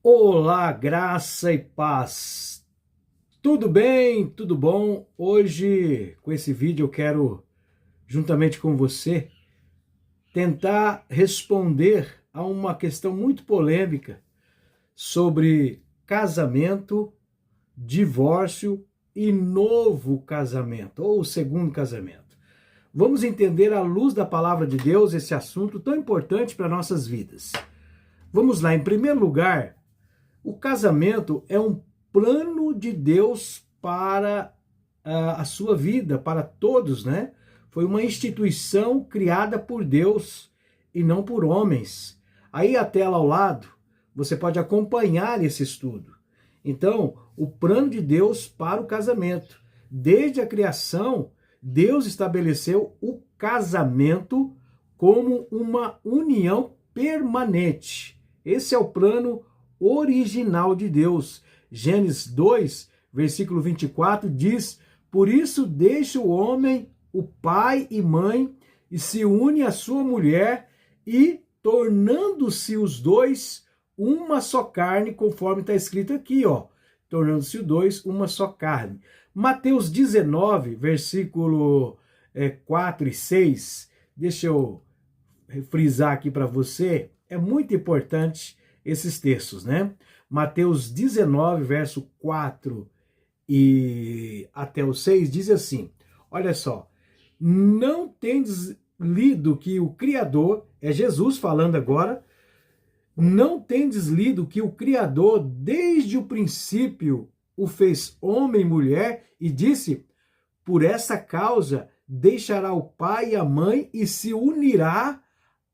Olá, graça e paz. Tudo bem? Tudo bom? Hoje, com esse vídeo, eu quero, juntamente com você, tentar responder a uma questão muito polêmica sobre casamento, divórcio e novo casamento, ou segundo casamento. Vamos entender à luz da palavra de Deus esse assunto tão importante para nossas vidas. Vamos lá, em primeiro lugar, o casamento é um plano de Deus para a sua vida, para todos, né? Foi uma instituição criada por Deus e não por homens. Aí a tela ao lado, você pode acompanhar esse estudo. Então, o plano de Deus para o casamento. Desde a criação, Deus estabeleceu o casamento como uma união permanente. Esse é o plano original de Deus. Gênesis 2, versículo 24 diz: por isso deixa o homem o pai e mãe e se une à sua mulher e tornando-se os dois uma só carne, conforme está escrito aqui, ó, tornando-se os dois uma só carne. Mateus 19, versículo 4 e 6, deixa eu frisar aqui para você, é muito importante esses textos, né? Mateus 19, verso 4 e até o 6 diz assim: olha só, não tendes lido que o Criador, é Jesus falando agora, não tendes lido que o Criador desde o princípio o fez homem e mulher e disse: por essa causa deixará o pai e a mãe e se unirá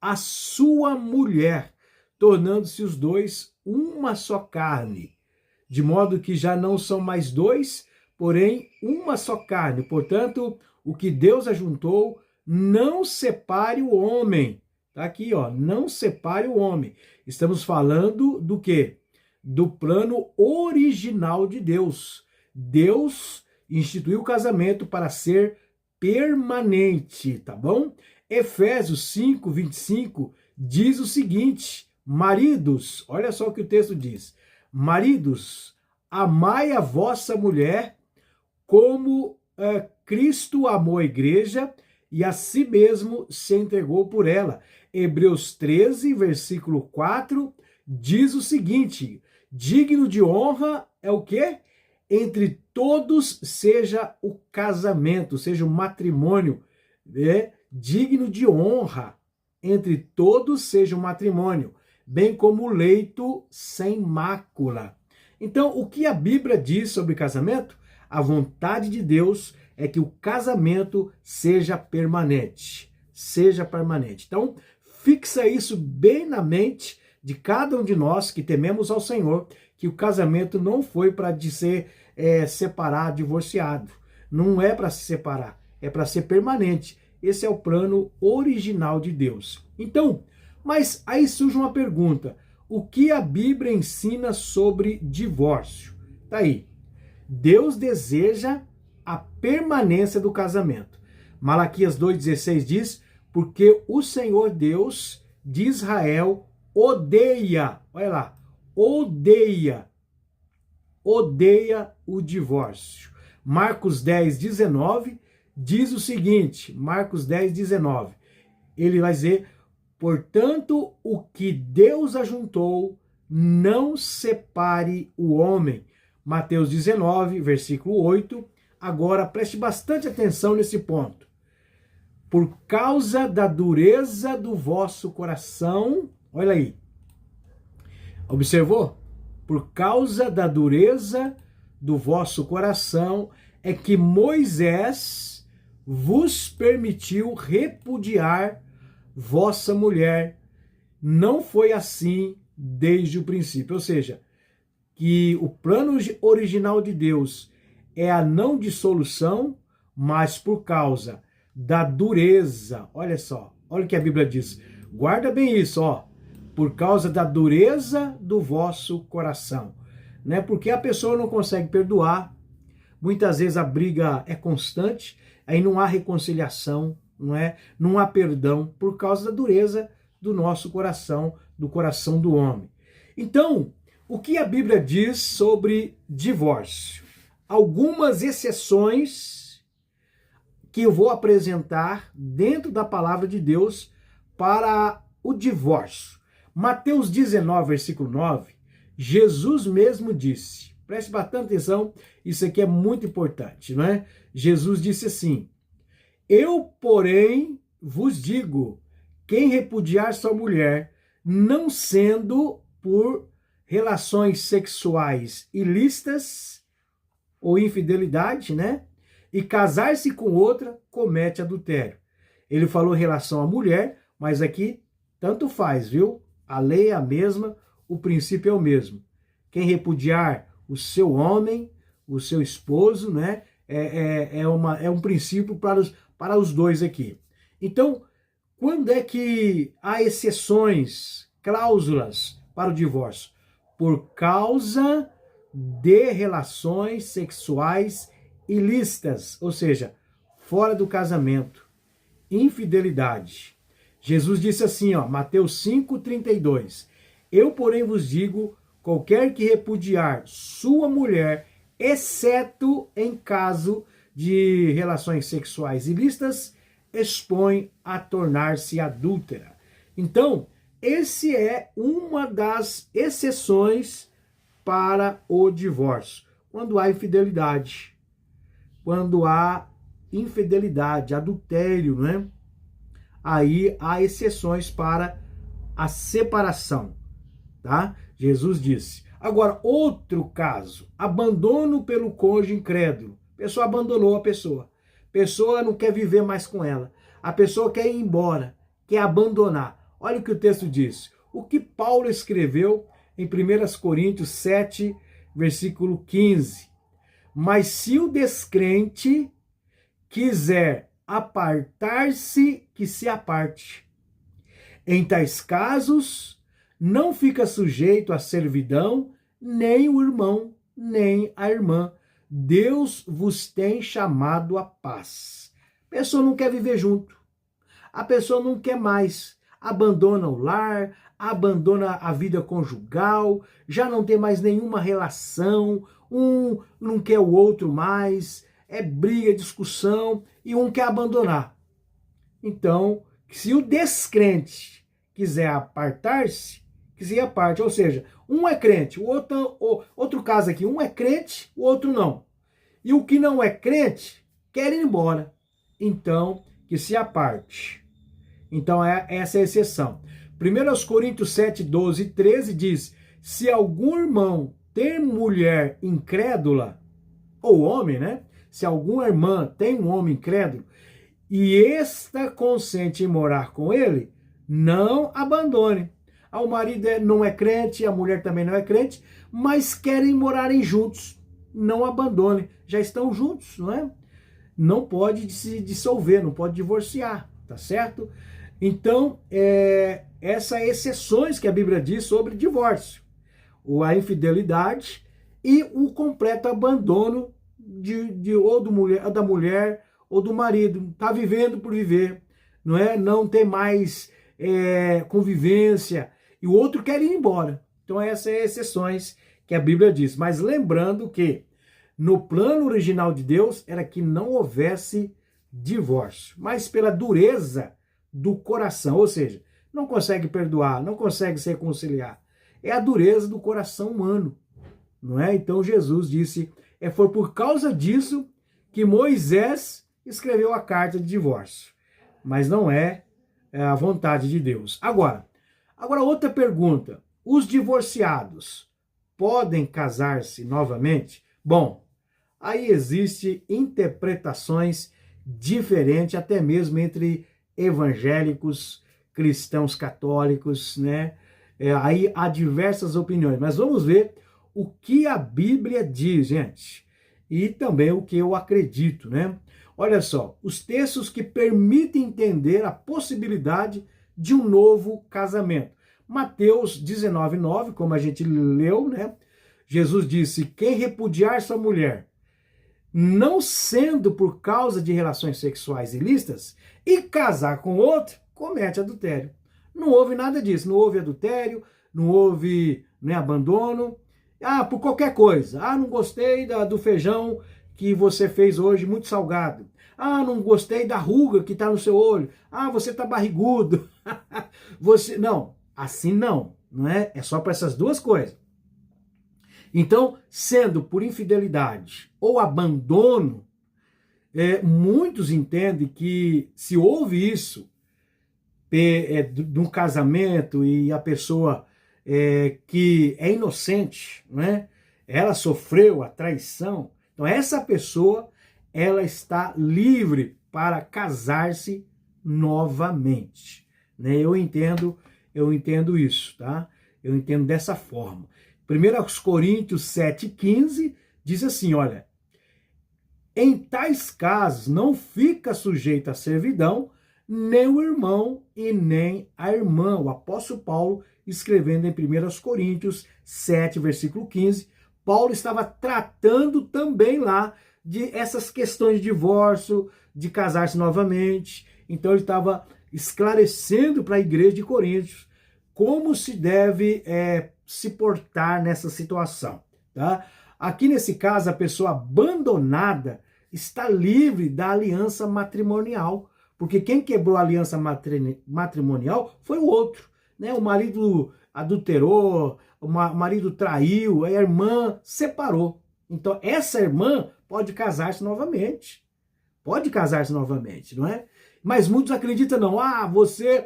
à sua mulher, tornando-se os dois uma só carne, de modo que já não são mais dois, porém uma só carne. Portanto, o que Deus ajuntou, não separe o homem. Tá aqui, ó, não separe o homem. Estamos falando do quê? Do plano original de Deus. Deus instituiu o casamento para ser permanente, tá bom? Efésios 5, 25 diz o seguinte: maridos, olha só o que o texto diz: maridos, amai a vossa mulher como Cristo amou a igreja e a si mesmo se entregou por ela. Hebreus 13, versículo 4, diz o seguinte: digno de honra é o quê? Entre todos seja o casamento, seja o matrimônio, digno de honra. Entre todos seja o matrimônio, bem como o leito sem mácula. Então, o que a Bíblia diz sobre casamento? A vontade de Deus é que o casamento seja permanente. Seja permanente. Então, fixa isso bem na mente de cada um de nós que tememos ao Senhor, que o casamento não foi para ser separado, divorciado. Não é para se separar, é para ser permanente. Esse é o plano original de Deus. Então, mas aí surge uma pergunta: o que a Bíblia ensina sobre divórcio? Tá aí. Deus deseja a permanência do casamento. Malaquias 2,16 diz: porque o Senhor Deus de Israel odeia, olha lá, odeia o divórcio. Marcos 10:19 diz o seguinte, Marcos 10:19, ele vai dizer: portanto, o que Deus ajuntou, não separe o homem. Mateus 19, versículo 8. Agora, preste bastante atenção nesse ponto. Por causa da dureza do vosso coração, olha aí, observou? Por causa da dureza do vosso coração é que Moisés vos permitiu repudiar vossa mulher. Não foi assim desde o princípio. Ou seja, que o plano original de Deus é a não dissolução, mas por causa da dureza. Olha só, olha o que a Bíblia diz. Guarda bem isso, ó. Por causa da dureza do vosso coração. Né? Porque a pessoa não consegue perdoar. Muitas vezes a briga é constante, aí não há reconciliação, não é? Não há perdão por causa da dureza do nosso coração, do coração do homem. Então, O que a Bíblia diz sobre divórcio? Algumas exceções que eu vou apresentar dentro da palavra de Deus para o divórcio. Mateus 19, versículo 9, Jesus mesmo disse, preste bastante atenção, isso aqui é muito importante, não é? Jesus disse assim: eu, porém, vos digo, quem repudiar sua mulher, não sendo por relações sexuais ilícitas ou infidelidade, né? E casar-se com outra, comete adultério. Ele falou em relação à mulher, mas aqui tanto faz, viu? A lei é a mesma, o princípio é o mesmo. Quem repudiar o seu homem, o seu esposo, né? É um princípio para os dois aqui. Então, quando é que há exceções, cláusulas para o divórcio? Por causa de relações sexuais ilícitas, ou seja, fora do casamento, infidelidade. Jesus disse assim, ó, Mateus 5:32, eu, porém, vos digo, qualquer que repudiar sua mulher, exceto em caso de relações sexuais ilícitas, expõe a tornar-se adúltera. Então, esse é uma das exceções para o divórcio. Quando há infidelidade, adultério, né? Aí há exceções para a separação, tá? Jesus disse. Agora, outro caso, abandono pelo cônjuge incrédulo. A pessoa abandonou a pessoa. A pessoa não quer viver mais com ela. A pessoa quer ir embora, quer abandonar. Olha o que o texto diz. O que Paulo escreveu em 1 Coríntios 7, versículo 15. Mas se o descrente quiser apartar-se, que se aparte. Em tais casos, não fica sujeito à servidão nem o irmão, nem a irmã. Deus vos tem chamado à paz. A pessoa não quer viver junto. A pessoa não quer mais. Abandona o lar, abandona a vida conjugal, já não tem mais nenhuma relação, um não quer o outro mais, é briga, discussão, e um quer abandonar. Então, se o descrente quiser apartar-se, que se aparte, ou seja, um é crente, o outro caso aqui, um é crente, o outro não. E o que não é crente quer ir embora. Então, que se aparte. Então, essa é a exceção. 1 Coríntios 7, 12 e 13 diz, se algum irmão tem mulher incrédula, ou homem, né? Se alguma irmã tem um homem incrédulo, e esta consente em morar com ele, não abandone. O marido não é crente, a mulher também não é crente, mas querem morarem juntos. Não abandone. Já estão juntos, não é? Não pode se dissolver, não pode divorciar, tá certo? Então, essas exceções que a Bíblia diz sobre divórcio. A infidelidade e o completo abandono da mulher ou do marido. Está vivendo por viver, não é? Não tem mais convivência e o outro quer ir embora. Então essas são exceções que a Bíblia diz. Mas lembrando que no plano original de Deus era que não houvesse divórcio, mas pela dureza do coração, ou seja, não consegue perdoar, não consegue se reconciliar. É a dureza do coração humano, não é? Então Jesus disse, foi por causa disso que Moisés escreveu a carta de divórcio, mas não é a vontade de Deus. Agora outra pergunta, os divorciados podem casar-se novamente? Bom, aí existem interpretações diferentes, até mesmo entre evangélicos, cristãos católicos, né? Aí há diversas opiniões, mas vamos ver o que a Bíblia diz, gente, e também o que eu acredito, né? Olha só, os textos que permitem entender a possibilidade de um novo casamento. Mateus 19:9, como a gente leu, né? Jesus disse, quem repudiar sua mulher, não sendo por causa de relações sexuais ilícitas, e casar com outro, comete adultério. Não houve nada disso, não houve adultério, não houve abandono. Por qualquer coisa. Não gostei do feijão que você fez hoje, muito salgado. Não gostei da ruga que está no seu olho. Você está barrigudo. Não, assim não é? É só para essas duas coisas. Então, sendo por infidelidade ou abandono, muitos entendem que se houve isso de um casamento e a pessoa que é inocente, né? Ela sofreu a traição, então essa pessoa ela está livre para casar-se novamente, né? Eu entendo isso, tá? Eu entendo dessa forma. 1 Coríntios 7,15 diz assim, olha, em tais casos não fica sujeito à servidão nem o irmão e nem a irmã. O apóstolo Paulo, escrevendo em 1 Coríntios 7, versículo 15, Paulo estava tratando também lá de essas questões de divórcio, de casar-se novamente. Então ele estava esclarecendo para a igreja de Coríntios como se deve se portar nessa situação, tá? Aqui nesse caso, a pessoa abandonada está livre da aliança matrimonial, porque quem quebrou a aliança matrimonial foi o outro, né? O marido adulterou, o marido traiu, a irmã separou. Então essa irmã pode casar-se novamente. Pode casar-se novamente, não é? Mas muitos acreditam não. Você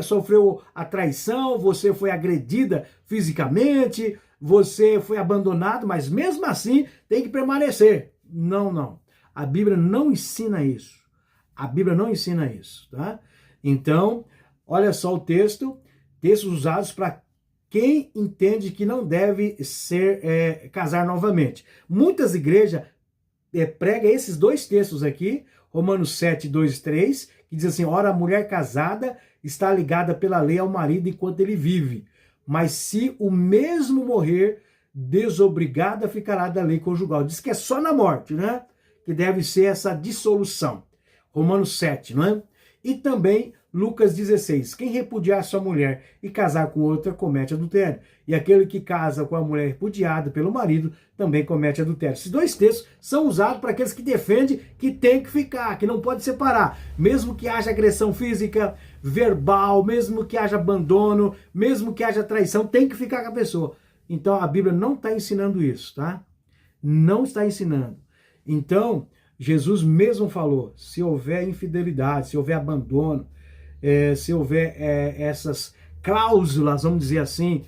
sofreu a traição, você foi agredida fisicamente, você foi abandonado, mas mesmo assim tem que permanecer. Não. A Bíblia não ensina isso. A Bíblia não ensina isso, tá? Então, olha só o textos usados para quem entende que não deve casar novamente. Muitas igrejas pregam esses dois textos aqui, Romanos 7, 2 e 3, que diz assim, ora, a mulher casada está ligada pela lei ao marido enquanto ele vive, mas se o mesmo morrer, desobrigada ficará da lei conjugal. Diz que é só na morte, né? Que deve ser essa dissolução. Romanos 7, não é? E também Lucas 16. Quem repudiar sua mulher e casar com outra comete adultério. E aquele que casa com a mulher repudiada pelo marido também comete adultério. Esses dois textos são usados para aqueles que defendem que tem que ficar, que não pode separar. Mesmo que haja agressão física, verbal, mesmo que haja abandono, mesmo que haja traição, tem que ficar com a pessoa. Então a Bíblia não está ensinando isso, tá? Não está ensinando. Então, Jesus mesmo falou, se houver infidelidade, se houver abandono, se houver essas cláusulas, vamos dizer assim,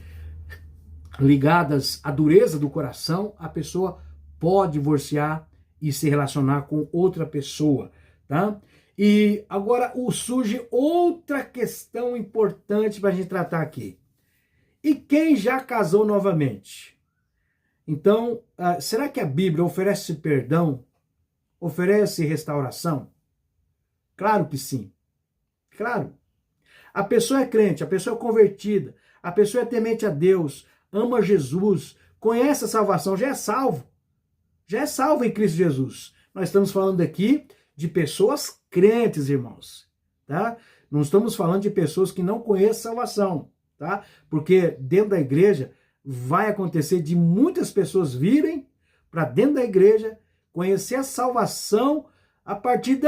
ligadas à dureza do coração, a pessoa pode divorciar e se relacionar com outra pessoa, tá? E agora surge outra questão importante para a gente tratar aqui. E quem já casou novamente? Então, será que a Bíblia oferece perdão? Oferece restauração? Claro que sim. Claro. A pessoa é crente, a pessoa é convertida, a pessoa é temente a Deus, ama Jesus, conhece a salvação, já é salvo. Já é salvo em Cristo Jesus. Nós estamos falando aqui de pessoas crentes, irmãos, tá? Não estamos falando de pessoas que não conhecem salvação, tá? Porque dentro da igreja vai acontecer de muitas pessoas virem para dentro da igreja, conhecer a salvação a partir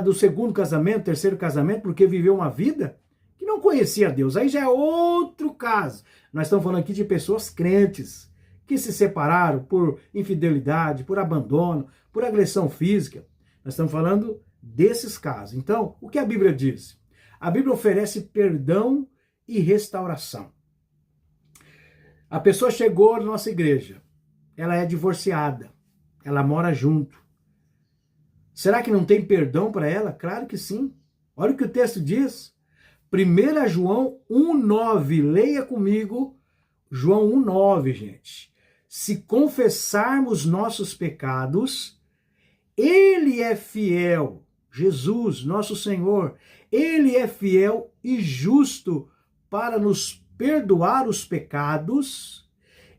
do segundo casamento, terceiro casamento, porque viveu uma vida que não conhecia Deus. Aí já é outro caso. Nós estamos falando aqui de pessoas crentes que se separaram por infidelidade, por abandono, por agressão física. Nós estamos falando desses casos. Então, o que a Bíblia diz? A Bíblia oferece perdão e restauração. A pessoa chegou na nossa igreja, ela é divorciada, ela mora junto. Será que não tem perdão para ela? Claro que sim. Olha o que o texto diz. 1 João 1,9. Leia comigo João 1,9, gente. Se confessarmos nossos pecados, Ele é fiel. Jesus, nosso Senhor, Ele é fiel e justo para nos perdoar os pecados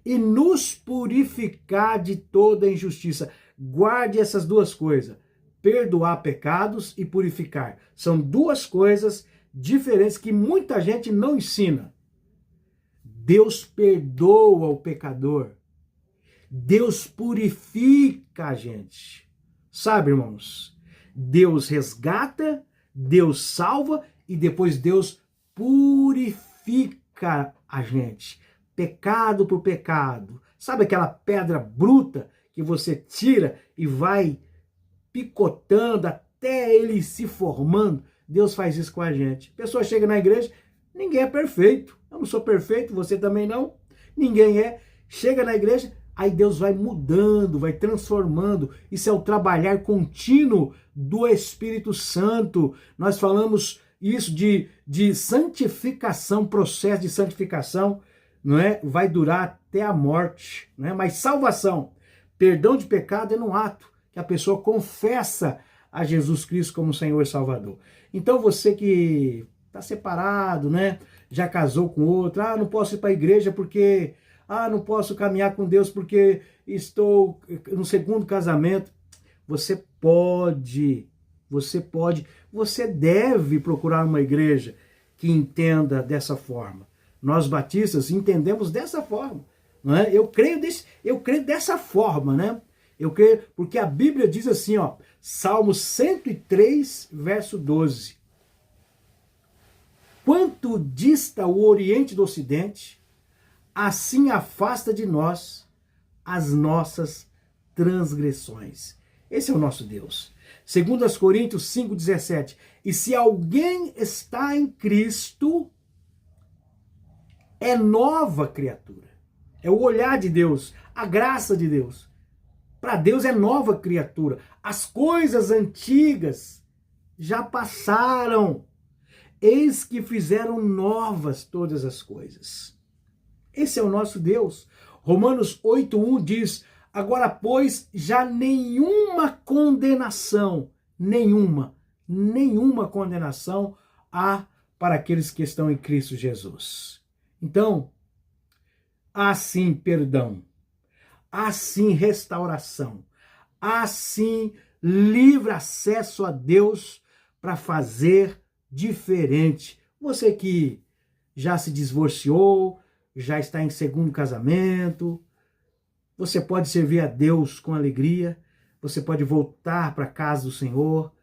e nos purificar de toda injustiça. Guarde essas duas coisas. Perdoar pecados e purificar. São duas coisas diferentes que muita gente não ensina. Deus perdoa o pecador. Deus purifica a gente. Sabe, irmãos? Deus resgata, Deus salva e depois Deus purifica a gente. Pecado por pecado. Sabe aquela pedra bruta que você tira e vai picotando até ele se formando? Deus faz isso com a gente. A pessoa chega na igreja, ninguém é perfeito. Eu não sou perfeito, você também não. Ninguém é. Chega na igreja, aí Deus vai mudando, vai transformando. Isso é o trabalhar contínuo do Espírito Santo. Nós falamos isso de santificação, processo de santificação, não é? Vai durar até a morte, não é? Mas salvação, perdão de pecado é num ato que a pessoa confessa a Jesus Cristo como Senhor e Salvador. Então você que está separado, né? Já casou com outro, não posso ir para a igreja porque, não posso caminhar com Deus porque estou no segundo casamento. Você deve procurar uma igreja que entenda dessa forma. Nós batistas entendemos dessa forma, não é? Eu creio dessa forma, né? Eu creio, porque a Bíblia diz assim, Salmo 103, verso 12. Quanto dista o Oriente do Ocidente, assim afasta de nós as nossas transgressões. Esse é o nosso Deus. 2 Coríntios 5,17. E se alguém está em Cristo, é nova criatura. É o olhar de Deus, a graça de Deus. Para Deus é nova criatura. As coisas antigas já passaram. Eis que fizeram novas todas as coisas. Esse é o nosso Deus. Romanos 8,1 diz: agora, pois, já nenhuma condenação há para aqueles que estão em Cristo Jesus. Então, há sim perdão, há sim restauração, há sim livre acesso a Deus para fazer diferente. Você que já se divorciou, já está em segundo casamento, você pode servir a Deus com alegria, você pode voltar para a casa do Senhor,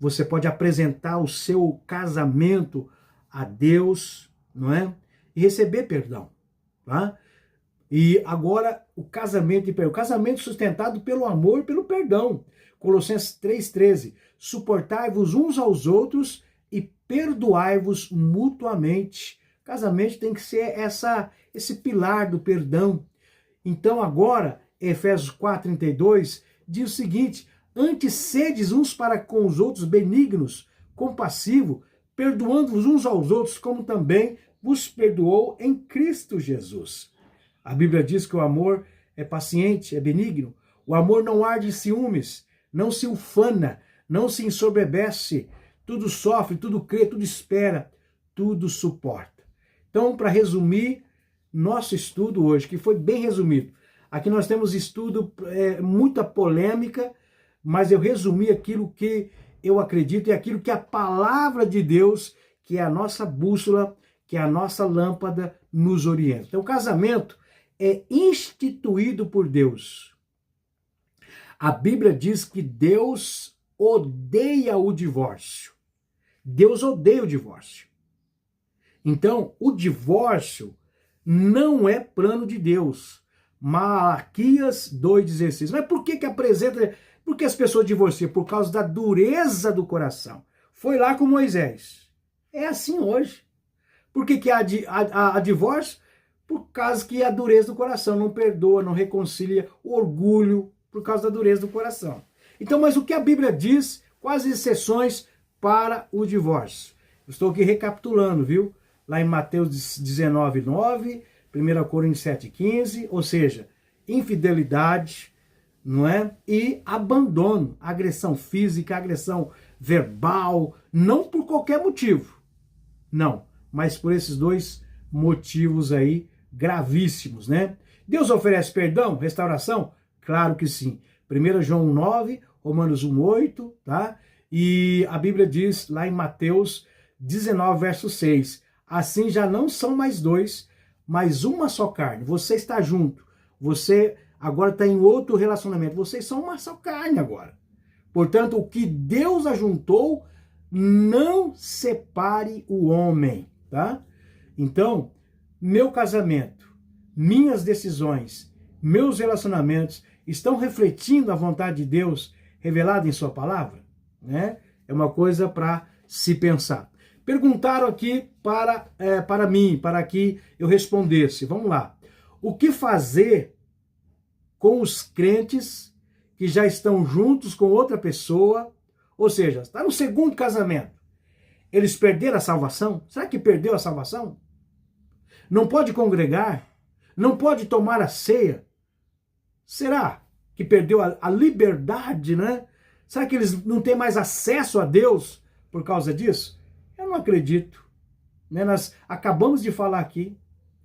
você pode apresentar o seu casamento a Deus, não é? E receber perdão, tá? E agora o casamento o casamento sustentado pelo amor e pelo perdão. Colossenses 3,13. Suportai-vos uns aos outros e perdoai-vos mutuamente. Casamento tem que ser esse pilar do perdão. Então agora, Efésios 4,32 diz o seguinte: antes sedes uns para com os outros benignos, compassivos, perdoando-vos uns aos outros, como também vos perdoou em Cristo Jesus. A Bíblia diz que o amor é paciente, é benigno. O amor não arde em ciúmes, não se ufana, não se ensoberbece, tudo sofre, tudo crê, tudo espera, tudo suporta. Então, para resumir nosso estudo hoje, que foi bem resumido, aqui nós temos estudo, muita polêmica, mas eu resumi aquilo que eu acredito e aquilo que a palavra de Deus, que é a nossa bússola, que é a nossa lâmpada, nos orienta. Então, o casamento é instituído por Deus. A Bíblia diz que Deus odeia o divórcio. Deus odeia o divórcio. Então, o divórcio não é plano de Deus. Malaquias 2,16. Mas por que apresenta... Por que as pessoas divorciam? Por causa da dureza do coração. Foi lá com Moisés. É assim hoje. Por que há divórcio? Por causa que a dureza do coração não perdoa, não reconcilia, o orgulho, por causa da dureza do coração. Então, mas o que a Bíblia diz? Quais as exceções para o divórcio? Eu estou aqui recapitulando, viu? Lá em Mateus 19,9, 1 Coríntios 7,15, ou seja, infidelidade, não é? E abandono, agressão física, agressão verbal, não por qualquer motivo, não, mas por esses dois motivos aí gravíssimos, né? Deus oferece perdão, restauração? Claro que sim. 1 João 9, Romanos 1,8, tá? E a Bíblia diz lá em Mateus 19, verso 6, assim já não são mais dois, mas uma só carne. Você está junto. Você agora está em outro relacionamento. Vocês são uma só carne agora. Portanto, o que Deus ajuntou, não separe o homem, tá? Então, meu casamento, minhas decisões, meus relacionamentos estão refletindo a vontade de Deus revelada em sua palavra, né? É uma coisa para se pensar. Perguntaram aqui para mim, para que eu respondesse. Vamos lá. O que fazer com os crentes que já estão juntos com outra pessoa, ou seja, está no segundo casamento? Eles perderam a salvação? Será que perdeu a salvação? Não pode congregar? Não pode tomar a ceia? Será que perdeu a liberdade, né? Será que eles não têm mais acesso a Deus por causa disso? Eu não acredito. Né? Nós acabamos de falar aqui.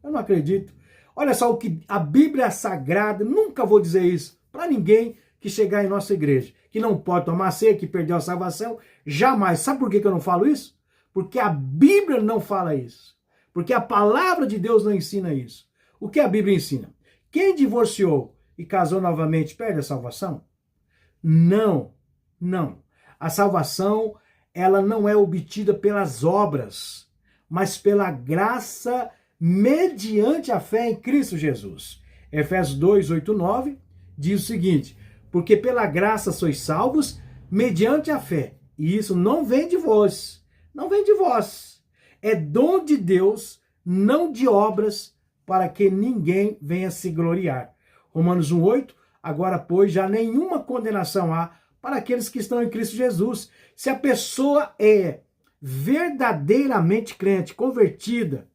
Eu não acredito. Olha só o que a Bíblia Sagrada, nunca vou dizer isso para ninguém que chegar em nossa igreja, que não pode tomar ceia, que perdeu a salvação, jamais. Sabe por que eu não falo isso? Porque a Bíblia não fala isso. Porque a palavra de Deus não ensina isso. O que a Bíblia ensina? Quem divorciou e casou novamente perde a salvação? Não, não. A salvação, ela não é obtida pelas obras, mas pela graça mediante a fé em Cristo Jesus. Efésios 2, 8, 9 diz o seguinte: porque pela graça sois salvos mediante a fé. E isso não vem de vós. Não vem de vós. É dom de Deus, não de obras, para que ninguém venha se gloriar. Romanos 1, 8. Agora, pois, já nenhuma condenação há para aqueles que estão em Cristo Jesus. Se a pessoa é verdadeiramente crente, convertida,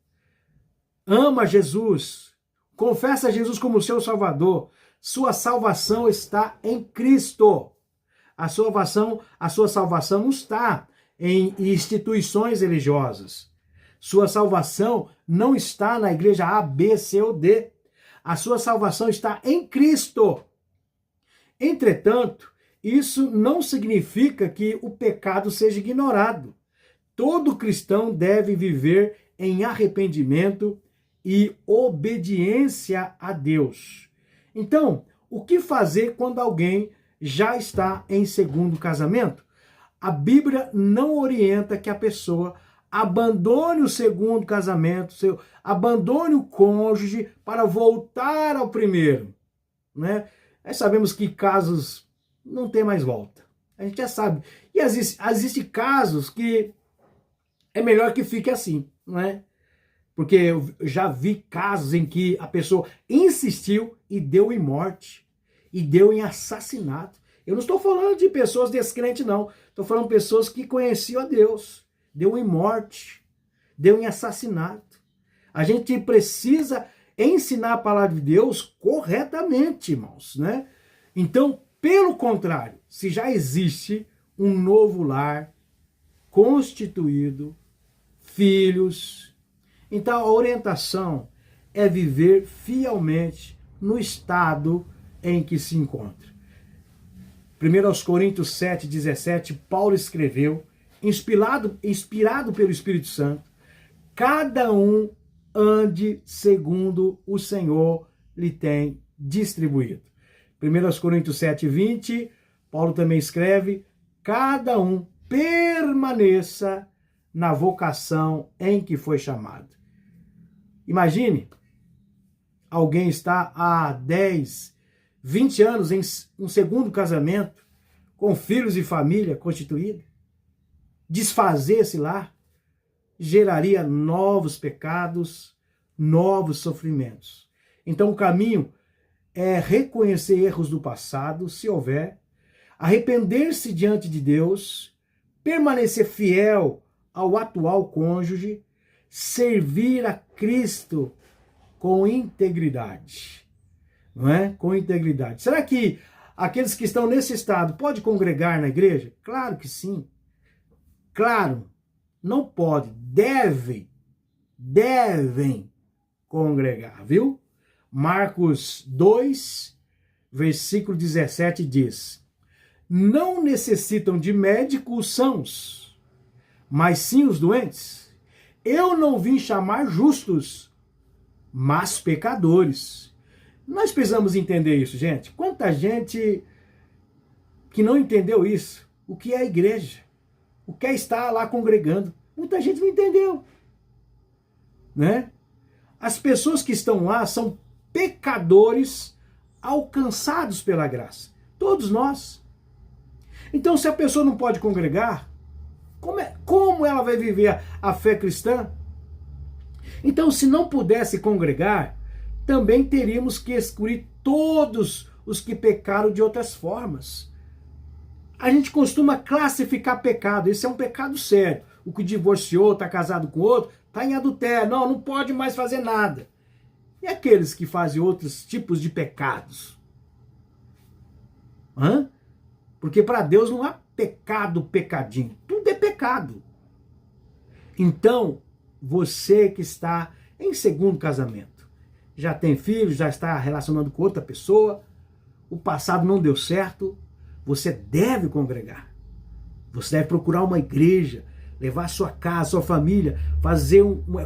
ama Jesus, confessa Jesus como seu Salvador, sua salvação está em Cristo. A sua salvação não está em instituições religiosas. Sua salvação não está na igreja A, B, C ou D. A sua salvação está em Cristo. Entretanto, isso não significa que o pecado seja ignorado. Todo cristão deve viver em arrependimento e obediência a Deus. Então, o que fazer quando alguém já está em segundo casamento? A Bíblia não orienta que a pessoa abandone o segundo casamento, abandone o cônjuge para voltar ao primeiro, né? Nós sabemos que casos não tem mais volta. A gente já sabe. E existem casos que é melhor que fique assim, não é? Porque eu já vi casos em que a pessoa insistiu e deu em morte, e deu em assassinato. Eu não estou falando de pessoas descrentes, não. Estou falando de pessoas que conheciam a Deus. Deu em morte, deu em assassinato. A gente precisa ensinar a palavra de Deus corretamente, irmãos, né? Então, pelo contrário, se já existe um novo lar constituído, filhos, então a orientação é viver fielmente no estado em que se encontra. 1 Coríntios 7, 17, Paulo escreveu, inspirado pelo Espírito Santo: cada um ande segundo o Senhor lhe tem distribuído. 1 Coríntios 7, 20, Paulo também escreve: cada um permaneça na vocação em que foi chamado. Imagine, alguém está há 10, 20 anos em um segundo casamento, com filhos e família constituída. Desfazer esse lar geraria novos pecados, novos sofrimentos. Então o caminho é reconhecer erros do passado, se houver, arrepender-se diante de Deus, permanecer fiel ao atual cônjuge, servir a Cristo com integridade, não é? Com integridade. Será que aqueles que estão nesse estado podem congregar na igreja? Claro que sim. Claro, não pode, devem congregar, viu? Marcos 2, versículo 17 diz: não necessitam de médico os sãos, mas sim os doentes. Eu não vim chamar justos, mas pecadores. Nós precisamos entender isso, gente. Quanta gente que não entendeu isso. O que é a igreja? O que é estar lá congregando? Muita gente não entendeu, né? As pessoas que estão lá são pecadores alcançados pela graça. Todos nós. Então, se a pessoa não pode congregar, como ela vai viver a fé cristã? Então, se não pudesse congregar, também teríamos que excluir todos os que pecaram de outras formas. A gente costuma classificar pecado. Esse é um pecado sério. O que divorciou, está casado com outro, está em adultério. Não pode mais fazer nada. E aqueles que fazem outros tipos de pecados? Porque para Deus não há pecado, pecadinho. Tudo é pecado. Então, você que está em segundo casamento, já tem filhos, já está relacionando com outra pessoa, o passado não deu certo, você deve congregar. Você deve procurar uma igreja, levar sua casa, sua família,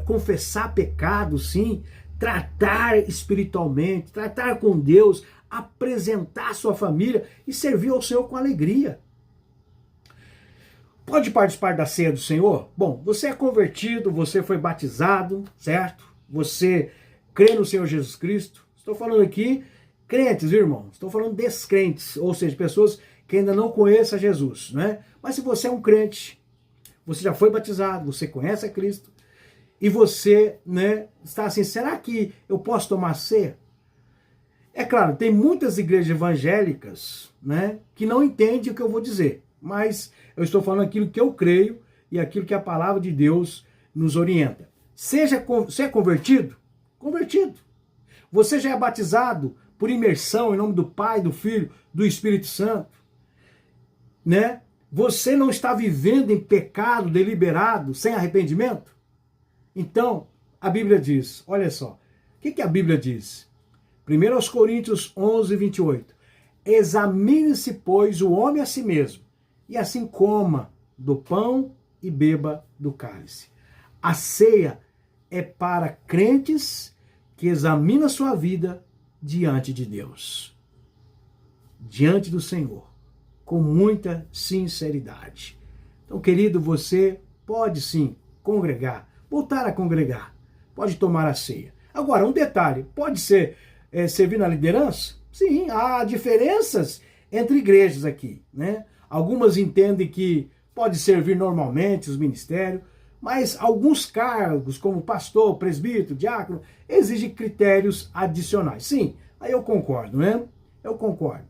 confessar pecado, sim, tratar espiritualmente, tratar com Deus, apresentar sua família e servir ao Senhor com alegria. Pode participar da ceia do Senhor? Bom, você é convertido, você foi batizado, certo? Você crê no Senhor Jesus Cristo. Estou falando aqui crentes, irmãos. Estou falando descrentes, ou seja, pessoas que ainda não conhecem a Jesus, né? Mas se você é um crente, você já foi batizado, você conhece a Cristo, e você, né, está assim, será que eu posso tomar ceia? É claro, tem muitas igrejas evangélicas, né, que não entendem o que eu vou dizer, mas eu estou falando aquilo que eu creio e aquilo que a palavra de Deus nos orienta. Você é convertido? Convertido. Você já é batizado por imersão em nome do Pai, do Filho, do Espírito Santo, né? Você não está vivendo em pecado deliberado, sem arrependimento? Então, a Bíblia diz, olha só, o que a Bíblia diz? 1 Coríntios 11, 28. Examine-se, pois, o homem a si mesmo, e assim coma do pão e beba do cálice. A ceia é para crentes que examinam sua vida diante de Deus, diante do Senhor, com muita sinceridade. Então, querido, você pode sim congregar, voltar a congregar, pode tomar a ceia. Agora, um detalhe, pode ser servir na liderança? Sim, há diferenças entre igrejas aqui, né? Algumas entendem que pode servir normalmente os ministérios, mas alguns cargos, como pastor, presbítero, diácono, exigem critérios adicionais. Sim, aí eu concordo, né? Eu concordo.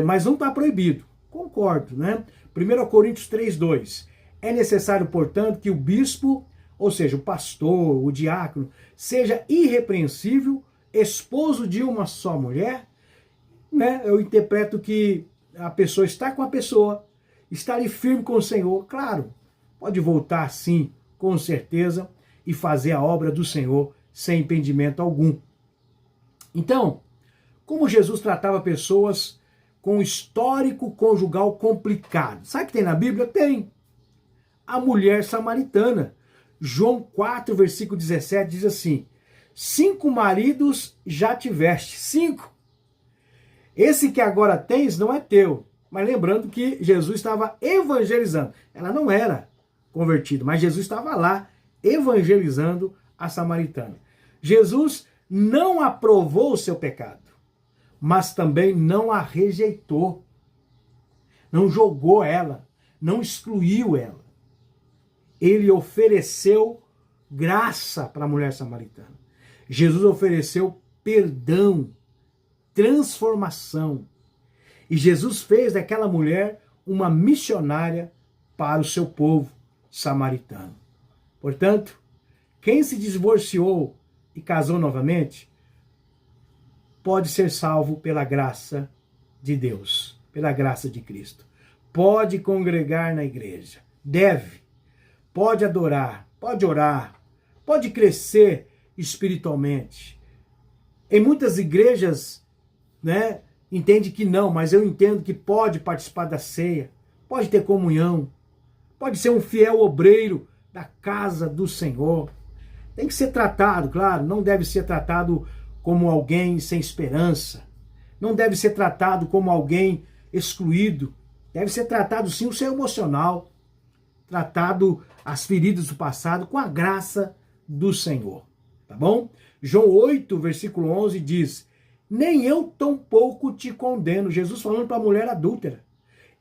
Mas não está proibido. Concordo, né? 1 Coríntios 3:2. É necessário, portanto, que o bispo, ou seja, o pastor, o diácono, seja irrepreensível, esposo de uma só mulher, né? Eu interpreto que a pessoa está com a pessoa, está ali firme com o Senhor, claro, pode voltar sim, com certeza, e fazer a obra do Senhor sem impedimento algum. Então, como Jesus tratava pessoas com histórico conjugal complicado? Sabe o que tem na Bíblia? Tem. A mulher samaritana. João 4, versículo 17 diz assim: 5 maridos já tiveste. 5. Esse que agora tens não é teu. Mas lembrando que Jesus estava evangelizando. Ela não era convertida, mas Jesus estava lá evangelizando a samaritana. Jesus não aprovou o seu pecado, mas também não a rejeitou. Não jogou ela, não excluiu ela. Ele ofereceu graça para a mulher samaritana. Jesus ofereceu perdão, transformação. E Jesus fez daquela mulher uma missionária para o seu povo samaritano. Portanto, quem se divorciou e casou novamente, pode ser salvo pela graça de Deus, pela graça de Cristo. Pode congregar na igreja, deve, pode adorar, pode orar, pode crescer espiritualmente. Em muitas igrejas, né, entende que não, mas eu entendo que pode participar da ceia, pode ter comunhão, pode ser um fiel obreiro da casa do Senhor. Tem que ser tratado, claro, não deve ser tratado como alguém sem esperança. Não deve ser tratado como alguém excluído. Deve ser tratado sim o seu emocional. Tratado as feridas do passado com a graça do Senhor. Tá bom? João 8, versículo 11 diz: nem eu tampouco te condeno. Jesus falando para a mulher adúltera.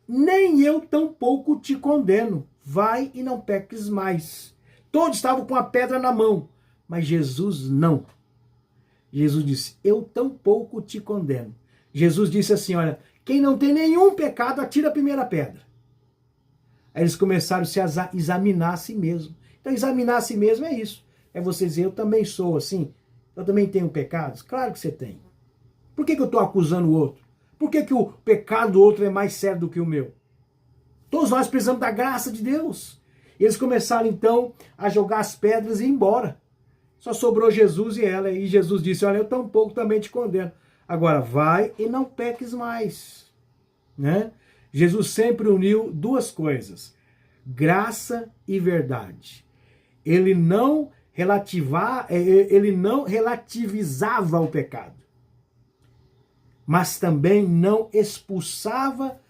Nem eu tampouco te condeno. Vai e não peques mais. Todos estavam com a pedra na mão, mas Jesus não. Jesus disse: eu tampouco te condeno. Jesus disse assim: olha, quem não tem nenhum pecado, atira a primeira pedra. Aí eles começaram a examinar a si mesmo. Então, examinar a si mesmo é isso. É você dizer: eu também sou assim, eu também tenho pecados. Claro que você tem. Por que eu estou acusando o outro? Por que o pecado do outro é mais sério do que o meu? Todos nós precisamos da graça de Deus. E eles começaram então a jogar as pedras e ir embora. Só sobrou Jesus e ela. E Jesus disse: olha, eu tampouco também te condeno. Agora vai e não peques mais. Né? Jesus sempre uniu duas coisas: graça e verdade. Ele não relativizava o pecado, mas também não expulsava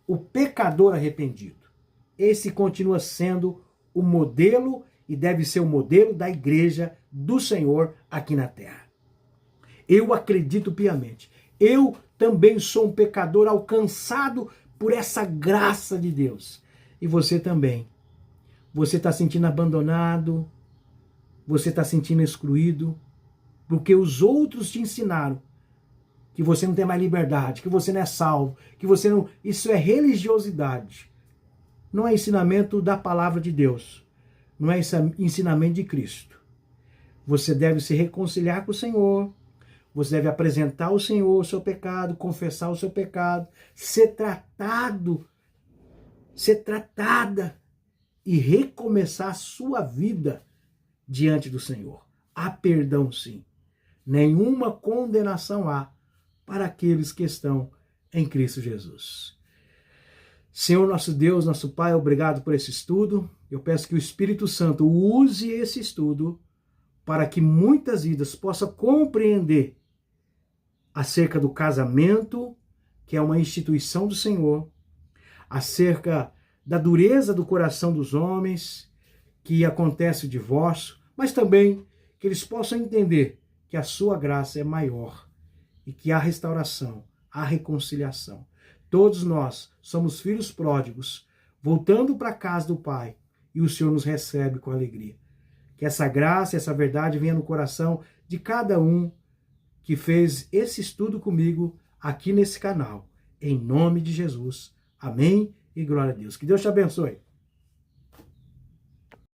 o pecador arrependido. Esse continua sendo o modelo e deve ser o modelo da igreja do Senhor aqui na terra. Eu acredito piamente. Eu também sou um pecador alcançado por essa graça de Deus. E você também. Você está sentindo abandonado, você está sentindo excluído, porque os outros te ensinaram que você não tem mais liberdade, que você não é salvo, que você não... Isso é religiosidade. Não é ensinamento da palavra de Deus. Não é ensinamento de Cristo. Você deve se reconciliar com o Senhor. Você deve apresentar ao Senhor o seu pecado, confessar o seu pecado, ser tratado, ser tratada e recomeçar a sua vida diante do Senhor. Há perdão, sim. Nenhuma condenação há para aqueles que estão em Cristo Jesus. Senhor nosso Deus, nosso Pai, obrigado por esse estudo. Eu peço que o Espírito Santo use esse estudo para que muitas vidas possam compreender acerca do casamento, que é uma instituição do Senhor, acerca da dureza do coração dos homens, que acontece o divórcio, mas também que eles possam entender que a sua graça é maior e que há restauração, há reconciliação. Todos nós somos filhos pródigos, voltando para a casa do Pai, e o Senhor nos recebe com alegria. Que essa graça, essa verdade venha no coração de cada um que fez esse estudo comigo aqui nesse canal. Em nome de Jesus. Amém e glória a Deus. Que Deus te abençoe.